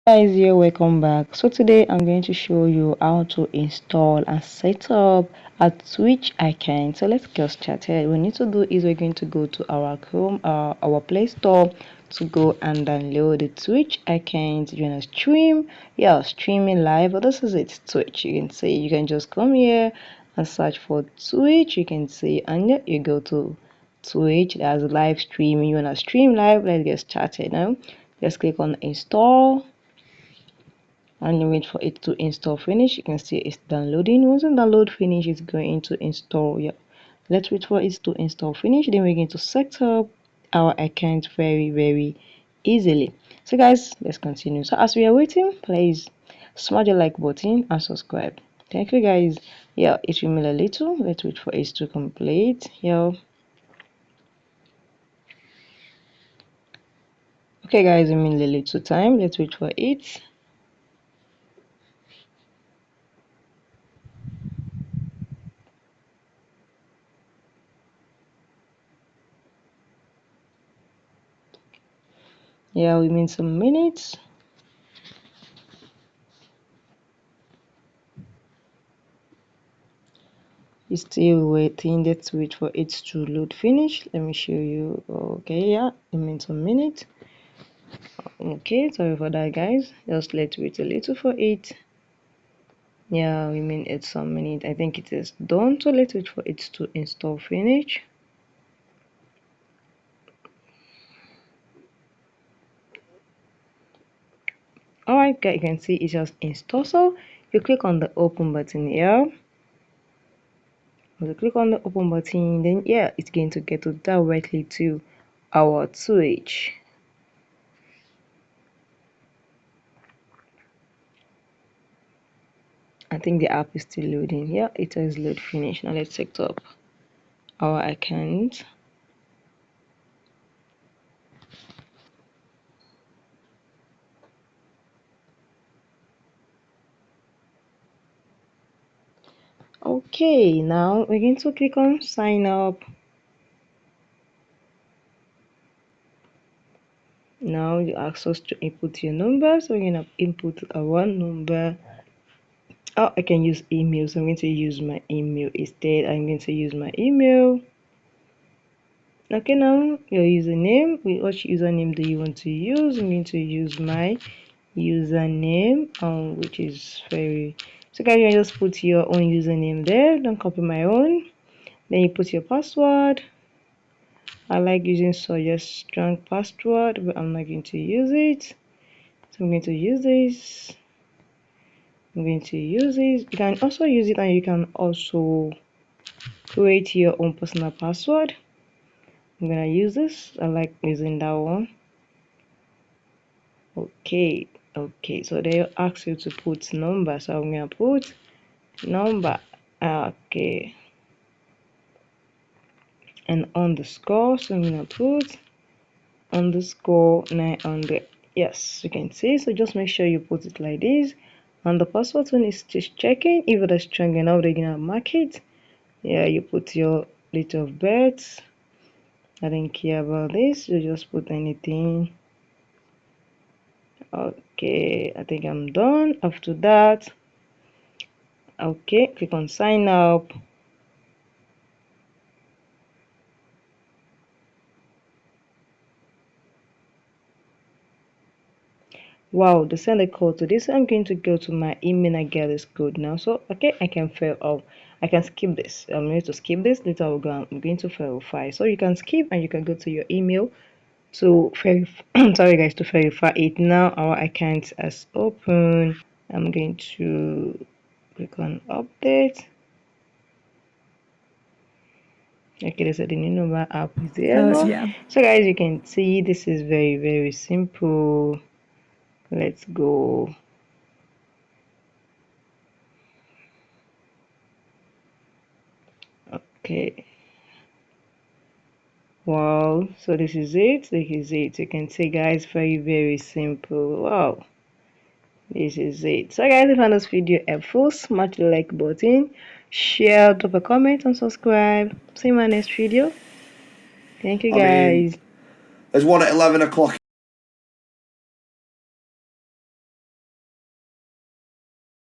Guys, you're welcome back. So today I'm going to show you how to install and set up a Twitch account. So let's get started. What we need to do is we're going to go to our Chrome, our Play Store, to go and download the Twitch account. You wanna stream? Yeah, streaming live. But this is it, Twitch. You can see, you can just come here and search for Twitch. You can see, and you go to Twitch. There's live streaming. You wanna stream live? Let's get started now. Just click on install and you wait for it to install finish. You can see it's downloading. Once the download finish, it's going to install. Yeah, let's wait for it to install finish, then we're going to set up our account very easily. So guys, let's continue. So as we are waiting, please smash the like button and subscribe. Thank you guys. Yeah, it will mean a little. Let's wait for it to complete. Yeah, okay guys, it mean a little time. Let's wait for it. Yeah, we mean some minutes. It's still waiting. Let's wait for it to load finish. Let me show you. Okay, yeah, it means a minute. Okay, sorry for that guys, just let's wait a little for it. Yeah, we mean it's some minute. I think it is done, so let's wait for it to install finish. Alright guys, you can see it just installed. So you click on the open button here. When you click on the open button, then yeah, it's going to get directly to our Twitch. I think the app is still loading. Yeah, it has load finished. Now let's set up our account. Okay, now we're going to click on sign up. Now you ask us to input your number, so we're going to input our number. Oh, I can use email, so I'm going to use my email instead. I'm going to use my email. Okay, now your username. Which username do you want to use? I'm going to use my username, which is very. So guys, you just put your own username there. Don't copy my own. Then you put your password. I like using suggest strong password, but I'm not going to use it. So I'm going to use this. I'm going to use this. You can also use it, and you can also create your own personal password. I'm gonna use this. I like using that one. Okay, so they ask you to put number, so I'm gonna put number. Okay, and underscore, so I'm gonna put underscore 900. Yes, you can see. So just make sure you put it like this. And the password one is just checking if it is strong enough. They're gonna mark it. Yeah, you put your date of birth. I don't care about this. You just put anything. Okay, I think I'm done. After that, okay, click on sign up. Wow, they send a code to this. I'm going to go to my email and get this code now. So okay, I can fill up. I can skip this. I'm going to skip this. Later I'm going to verify. So you can skip and you can go to your email to verify. Sorry guys, to verify it. Now our account is open. I'm going to click on update. Okay, they said the new number app is there. Yeah. So guys, you can see this is very simple. Let's go. Okay. Wow, so this is it. You can see guys, very simple. Wow, this is it. So guys, if you found this video helpful, smash the like button, share, drop a comment, and subscribe. See you in my next video. Thank you guys. There's one at 11 o'clock